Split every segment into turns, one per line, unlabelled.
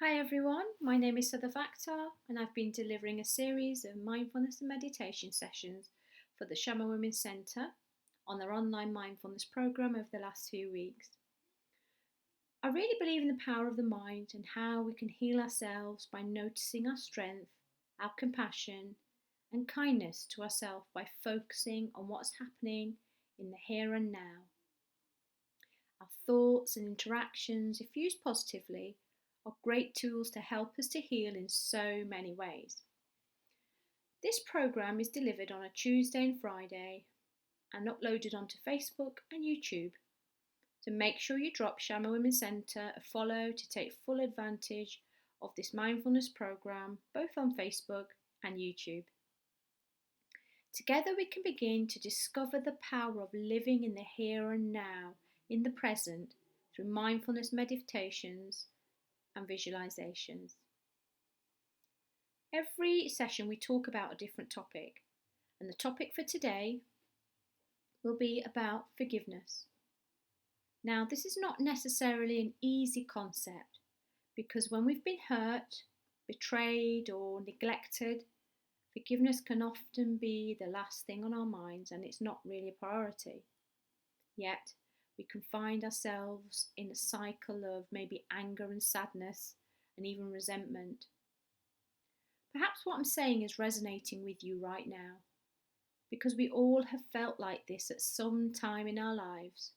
Hi everyone, my name is Sadaf Akhtar and I've been delivering a series of mindfulness and meditation sessions for the Shama Women's Centre on their online mindfulness programme over the last few weeks. I really believe in the power of the mind and how we can heal ourselves by noticing our strength, our compassion and kindness to ourselves by focusing on what's happening in the here and now. Our thoughts and interactions, if used positively, are great tools to help us to heal in so many ways. This programme is delivered on a Tuesday and Friday and uploaded onto Facebook and YouTube. So make sure you drop Shama Women's Centre a follow to take full advantage of this mindfulness programme both on Facebook and YouTube. Together we can begin to discover the power of living in the here and now, in the present, through mindfulness meditations and visualizations. Every session we talk about a different topic, and the topic for today will be about forgiveness. Now, this is not necessarily an easy concept because when we've been hurt, betrayed, or neglected, forgiveness can often be the last thing on our minds and it's not really a priority. Yet, we can find ourselves in a cycle of maybe anger and sadness and even resentment. Perhaps what I'm saying is resonating with you right now, because we all have felt like this at some time in our lives.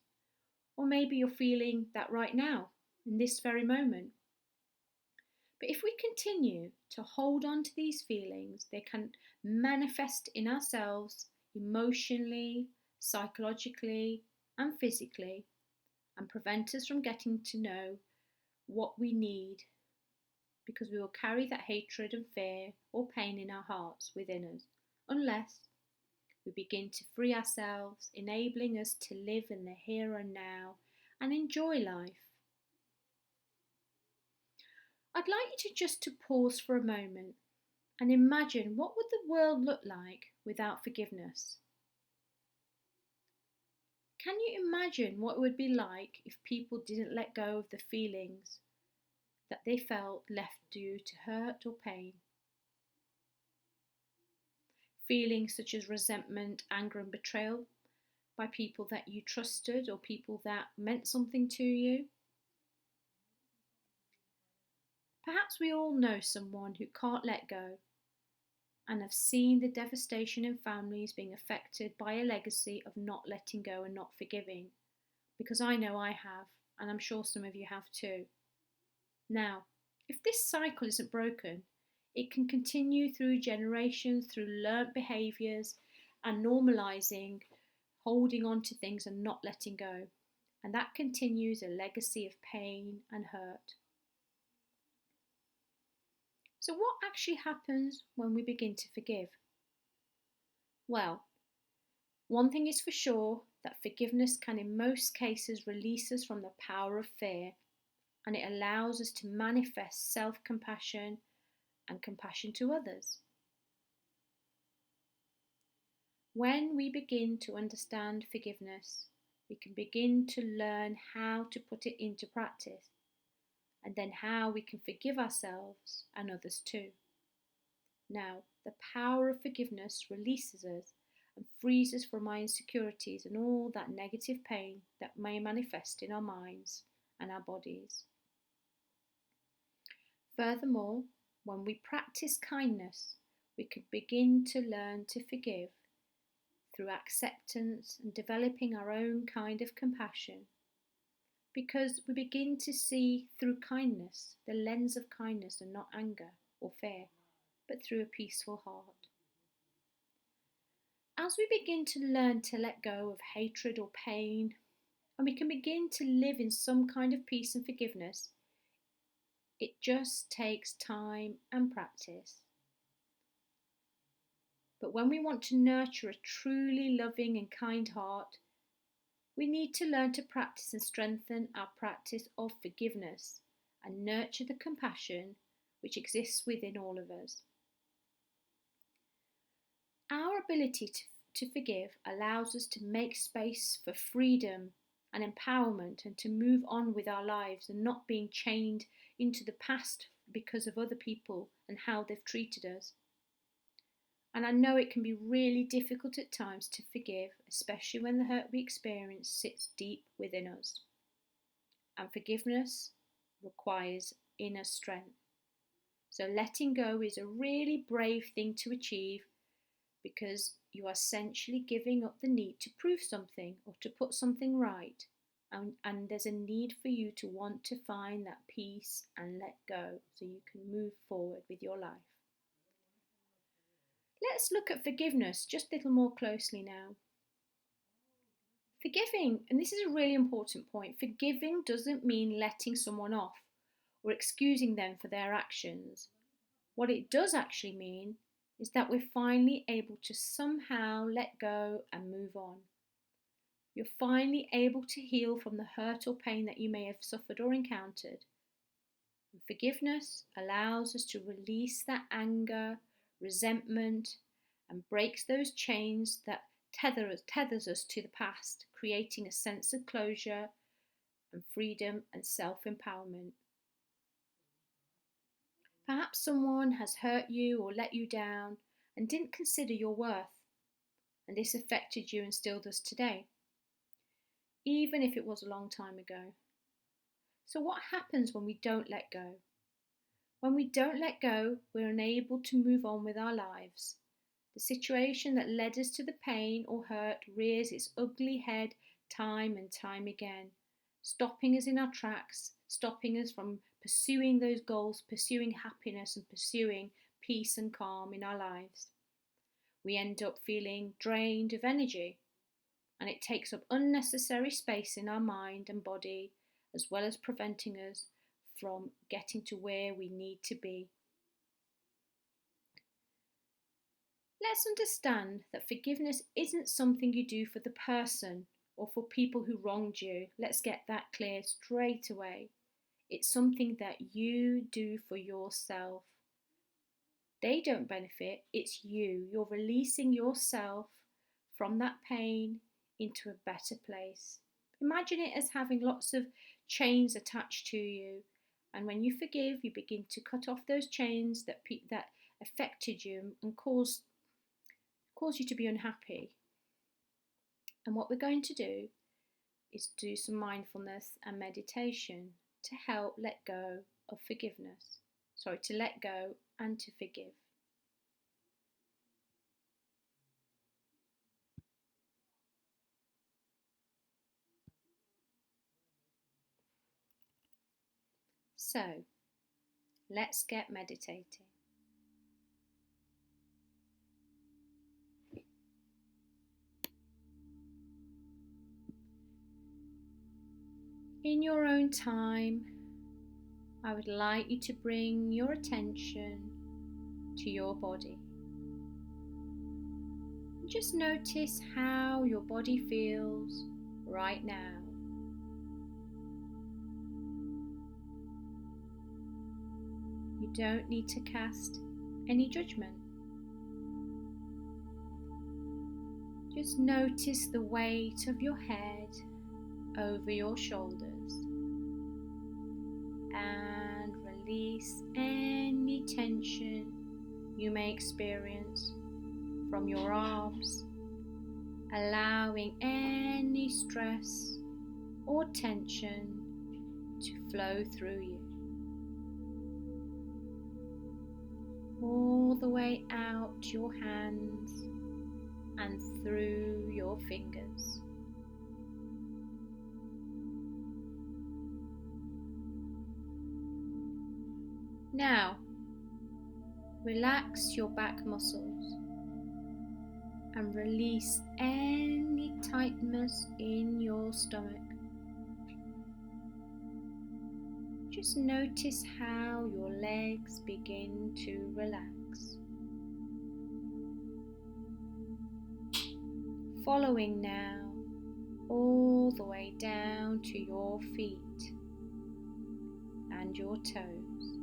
Or maybe you're feeling that right now, in this very moment. But if we continue to hold on to these feelings, they can manifest in ourselves emotionally, psychologically, and physically, and prevent us from getting to know what we need, because we will carry that hatred and fear or pain in our hearts within us, unless we begin to free ourselves, enabling us to live in the here and now and enjoy life. I'd like you to just to pause for a moment and imagine what would the world look like without forgiveness? Can you imagine what it would be like if people didn't let go of the feelings that they felt left due to hurt or pain? Feelings such as resentment, anger and betrayal by people that you trusted or people that meant something to you. Perhaps we all know someone who can't let go and have seen the devastation in families being affected by a legacy of not letting go and not forgiving, because I know I have, and I'm sure some of you have too. Now, if this cycle isn't broken, it can continue through generations, through learnt behaviours and normalising holding on to things and not letting go. And that continues a legacy of pain and hurt. So, what actually happens when we begin to forgive? Well, one thing is for sure, that forgiveness can in most cases release us from the power of fear, and it allows us to manifest self-compassion and compassion to others. When we begin to understand forgiveness, we can begin to learn how to put it into practice, and then how we can forgive ourselves and others too. Now, the power of forgiveness releases us and frees us from our insecurities and all that negative pain that may manifest in our minds and our bodies. Furthermore, when we practice kindness, we can begin to learn to forgive through acceptance and developing our own kind of compassion, because we begin to see through kindness, the lens of kindness, and not anger or fear, but through a peaceful heart. As we begin to learn to let go of hatred or pain, and we can begin to live in some kind of peace and forgiveness, it just takes time and practice. But when we want to nurture a truly loving and kind heart, we need to learn to practice and strengthen our practice of forgiveness and nurture the compassion which exists within all of us. Our ability to forgive allows us to make space for freedom and empowerment and to move on with our lives and not being chained into the past because of other people and how they've treated us. And I know it can be really difficult at times to forgive, especially when the hurt we experience sits deep within us. And forgiveness requires inner strength. So letting go is a really brave thing to achieve, because you are essentially giving up the need to prove something or to put something right. And there's a need for you to want to find that peace and let go so you can move forward with your life. Let's look at forgiveness just a little more closely now. Forgiving, and this is a really important point, forgiving doesn't mean letting someone off or excusing them for their actions. What it does actually mean is that we're finally able to somehow let go and move on. You're finally able to heal from the hurt or pain that you may have suffered or encountered. And forgiveness allows us to release that anger, resentment, and breaks those chains that tethers us to the past, creating a sense of closure and freedom and self-empowerment. Perhaps someone has hurt you or let you down and didn't consider your worth, and this affected you and still does today, even if it was a long time ago. So what happens when we don't let go? When we don't let go, we're unable to move on with our lives. The situation that led us to the pain or hurt rears its ugly head time and time again, stopping us in our tracks, stopping us from pursuing those goals, pursuing happiness and pursuing peace and calm in our lives. We end up feeling drained of energy, and it takes up unnecessary space in our mind and body, as well as preventing us from getting to where we need to be. Let's understand that forgiveness isn't something you do for the person or for people who wronged you. Let's get that clear straight away. It's something that you do for yourself. They don't benefit, it's you. You're releasing yourself from that pain into a better place. Imagine it as having lots of chains attached to you, and when you forgive, you begin to cut off those chains that affected you and cause you to be unhappy. And what we're going to do is do some mindfulness and meditation to help let go of forgiveness. To let go and to forgive. So, let's get meditating. In your own time, I would like you to bring your attention to your body. Just notice how your body feels right now. You don't need to cast any judgment. Just notice the weight of your head over your shoulders and release any tension you may experience from your arms, allowing any stress or tension to flow through you, all the way out your hands and through your fingers. Now, relax your back muscles and release any tightness in your stomach. Just notice how your legs begin to relax. Following now all the way down to your feet and your toes.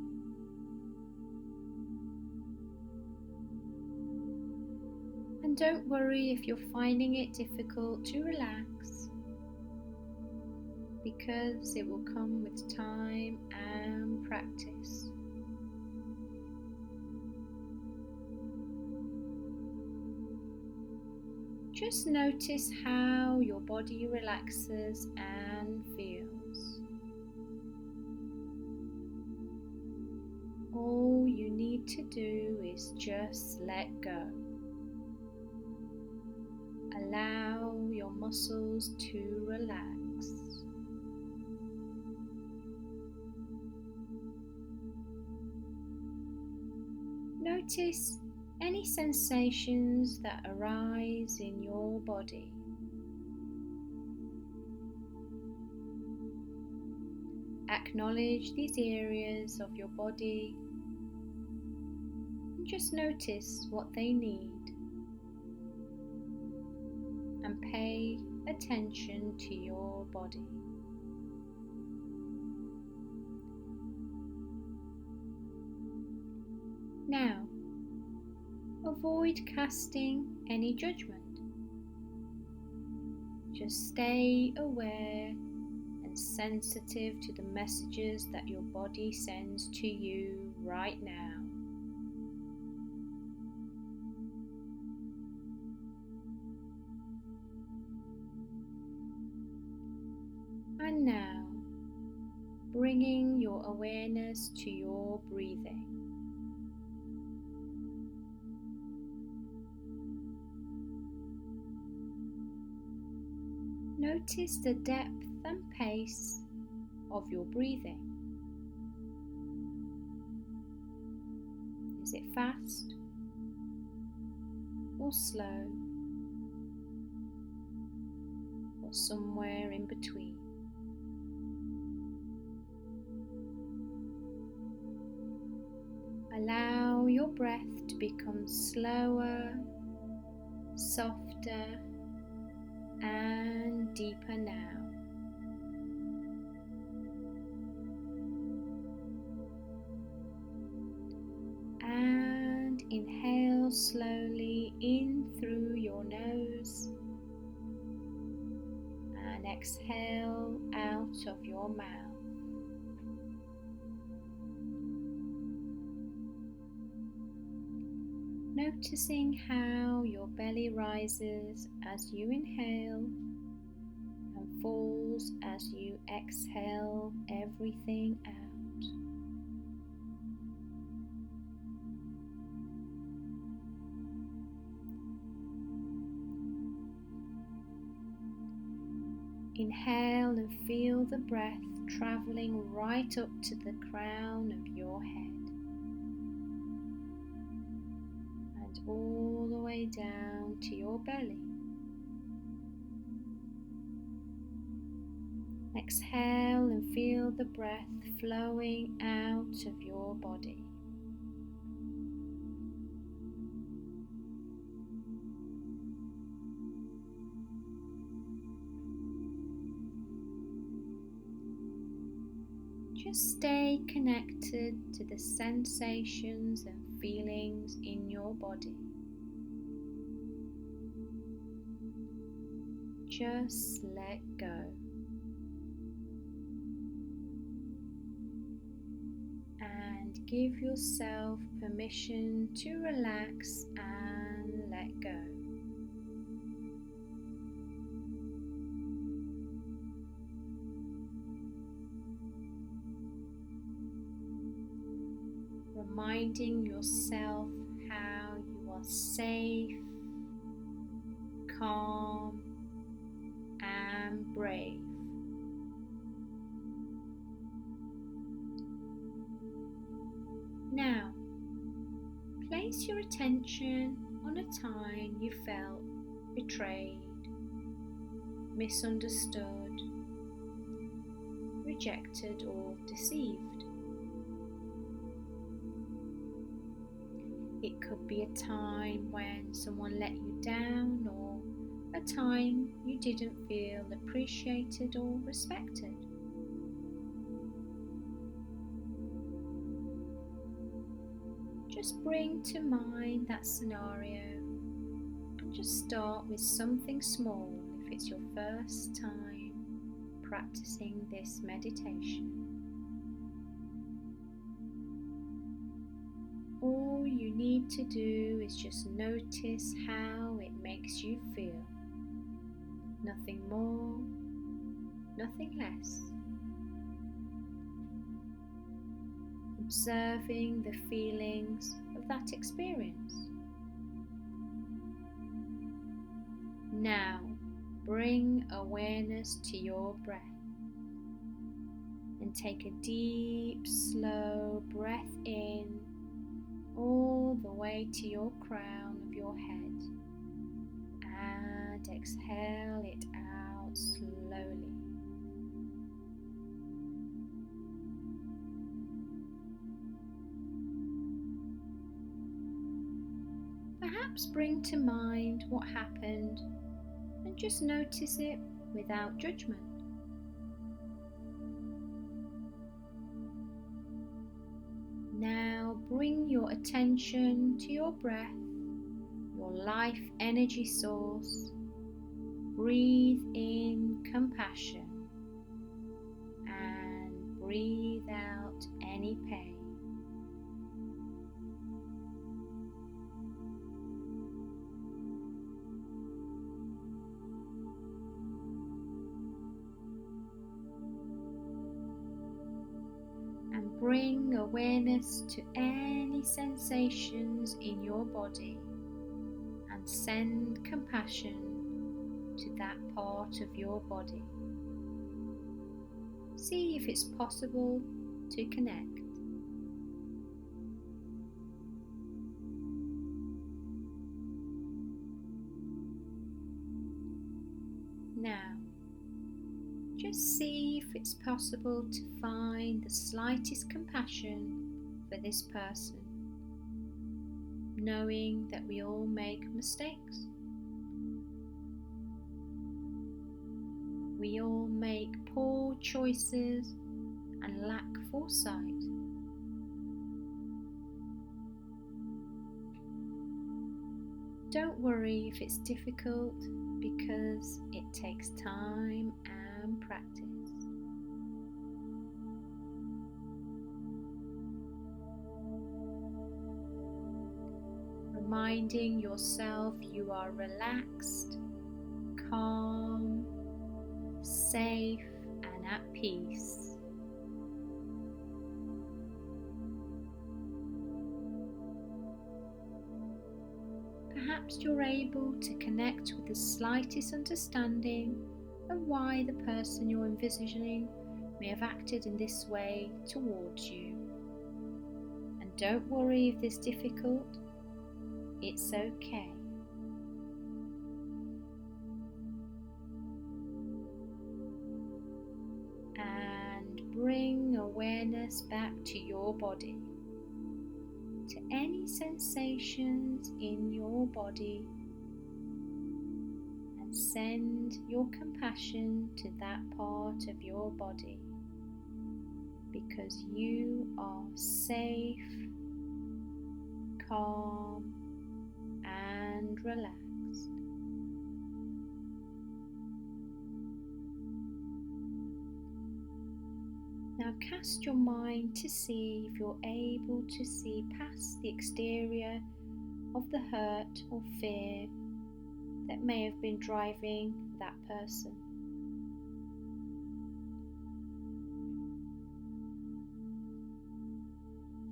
And don't worry if you're finding it difficult to relax, because it will come with time and practice. Just notice how your body relaxes and feels. All you need to do is just let go. Allow your muscles to relax. Notice any sensations that arise in your body. Acknowledge these areas of your body and just notice what they need. And pay attention to your body. Now, avoid casting any judgment. Just stay aware and sensitive to the messages that your body sends to you right now. And now, bringing your awareness to your breathing. Notice the depth and pace of your breathing. Is it fast or slow or somewhere in between? Allow your breath to become slower, softer, and deeper now. And inhale slowly in through your nose and exhale out of your mouth. Noticing how your belly rises as you inhale and falls as you exhale everything out. Inhale and feel the breath traveling right up to the crown of your head. All the way down to your belly. Exhale and feel the breath flowing out of your body. Just stay connected to the sensations and feelings in your body. Just let go. And give yourself permission to relax and let go. Reminding yourself how you are safe, calm, and brave. Now, place your attention on a time you felt betrayed, misunderstood, rejected, or deceived. It could be a time when someone let you down, or a time you didn't feel appreciated or respected. Just bring to mind that scenario and just start with something small if it's your first time practicing this meditation. All you need to do is just notice how it makes you feel. Nothing more, nothing less. Observing the feelings of that experience. Now, bring awareness to your breath and take a deep, slow breath in all the way to your crown of your head and exhale it out slowly. Perhaps bring to mind what happened and just notice it without judgment. Now bring your attention to your breath, your life energy source. Breathe in compassion and breathe out any pain. And bring awareness to any sensations in your body and send compassion to that part of your body. See if it's possible to connect. Now, just see if it's possible to find the slightest compassion for this person, knowing that we all make mistakes. We all make poor choices and lack foresight. Don't worry if it's difficult, because it takes time and practice. Reminding yourself you are relaxed, calm, safe and at peace. Perhaps you're able to connect with the slightest understanding of why the person you're envisaging may have acted in this way towards you. And don't worry if this is difficult, it's okay. And bring awareness back to your body, to any sensations in your body, and send your compassion to that part of your body, because you are safe, calm and relaxed. Now cast your mind to see if you're able to see past the exterior of the hurt or fear that may have been driving that person.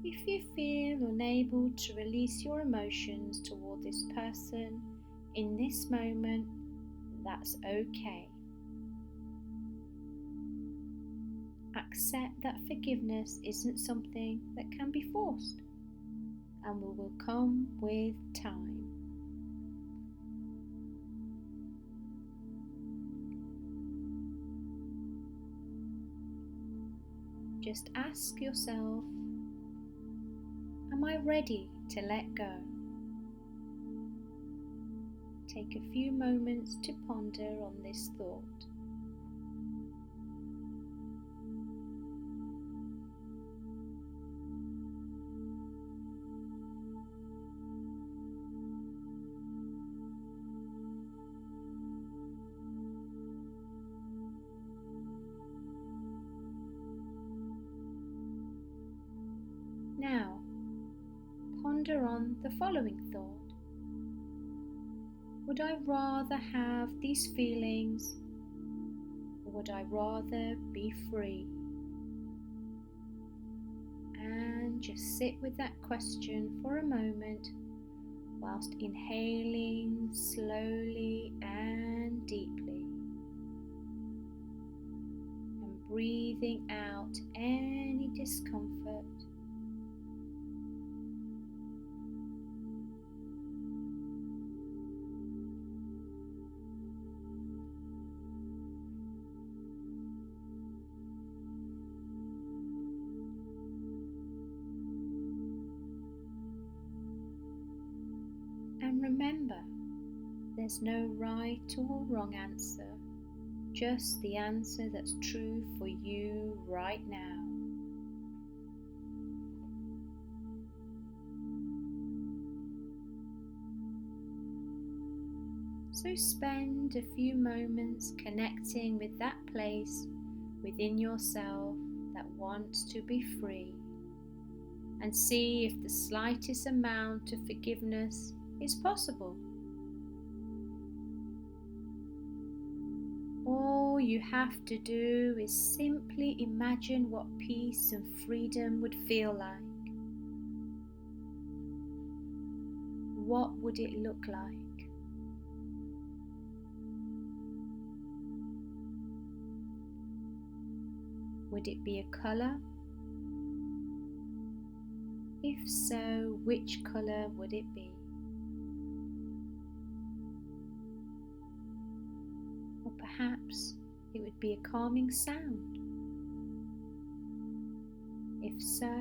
If you feel unable to release your emotions toward this person in this moment, that's okay. Accept that forgiveness isn't something that can be forced and will come with time. Just ask yourself, am I ready to let go? Take a few moments to ponder on this thought. ponder on the following thought. Would I rather have these feelings, or would I rather be free? And just sit with that question for a moment whilst inhaling slowly and deeply and breathing out any discomfort. And remember, there's no right or wrong answer, just the answer that's true for you right now. So spend a few moments connecting with that place within yourself that wants to be free, and see if the slightest amount of forgiveness is possible. All you have to do is simply imagine what peace and freedom would feel like. What would it look like? Would it be a colour? If so, which colour would it be? Or perhaps it would be a calming sound. If so,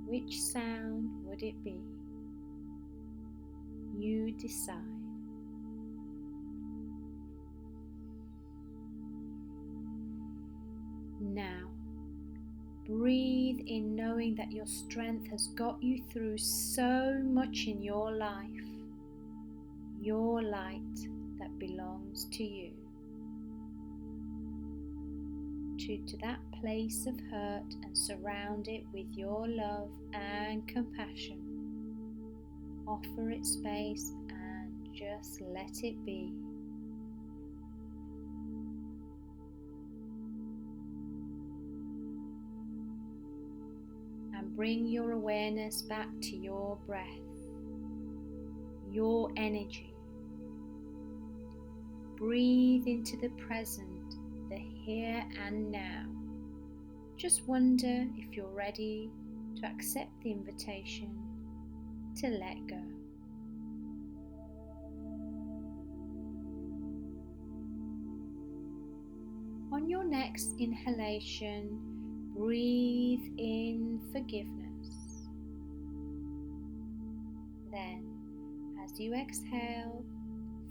which sound would it be? You decide. Now, breathe in, knowing that your strength has got you through so much in your life, your light that belongs to you. To that place of hurt, and surround it with your love and compassion. Offer it space and just let it be. And bring your awareness back to your breath, your energy. Breathe into the present, the here and now. Just wonder if you're ready to accept the invitation to let go. On your next inhalation, breathe in forgiveness. Then, as you exhale,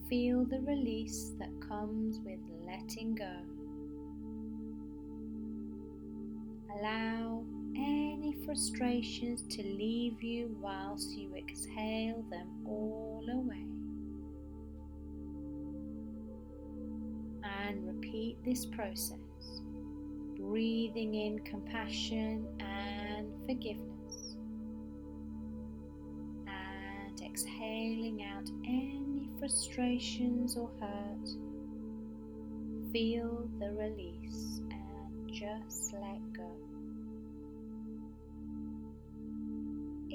feel the release that comes with letting go. Allow any frustrations to leave you whilst you exhale them all away. And repeat this process, breathing in compassion and forgiveness, and exhaling out any frustrations or hurt. Feel the release and just let go.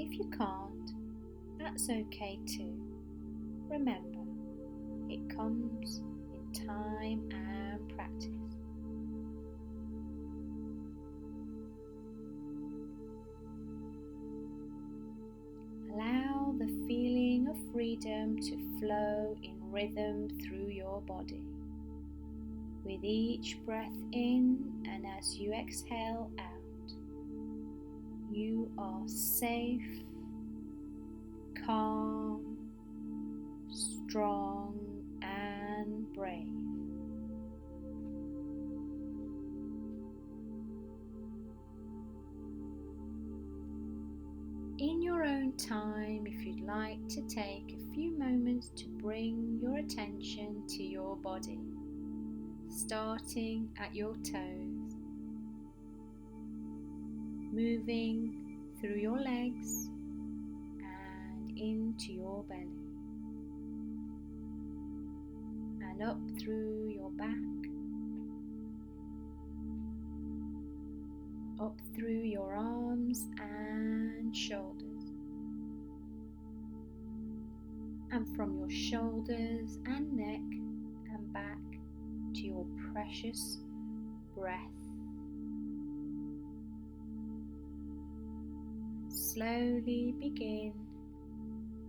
If you can't, that's okay too. Remember, it comes in time and practice. Allow the feeling of freedom to flow in rhythm through your body. With each breath in and as you exhale out, you are safe, calm, strong, and brave. In your own time, if you'd like to take a few moments to bring your attention to your body, starting at your toes, moving through your legs into your belly and up through your back, up through your arms and shoulders, and from your shoulders and neck and back to your precious breath. Slowly begin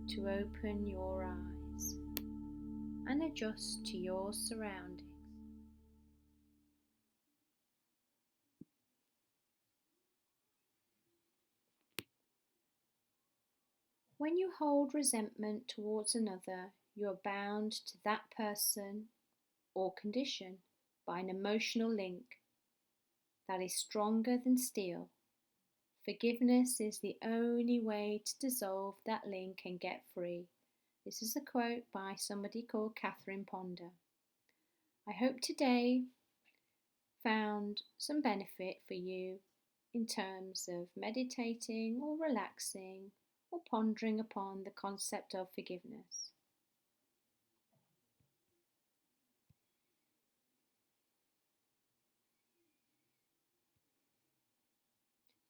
to open your eyes and adjust to your surroundings. When you hold resentment towards another, you are bound to that person or condition by an emotional link that is stronger than steel. Forgiveness is the only way to dissolve that link and get free. This is a quote by somebody called Catherine Ponder. I hope today found some benefit for you in terms of meditating or relaxing or pondering upon the concept of forgiveness.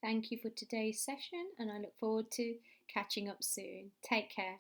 Thank you for today's session, and I look forward to catching up soon. Take care.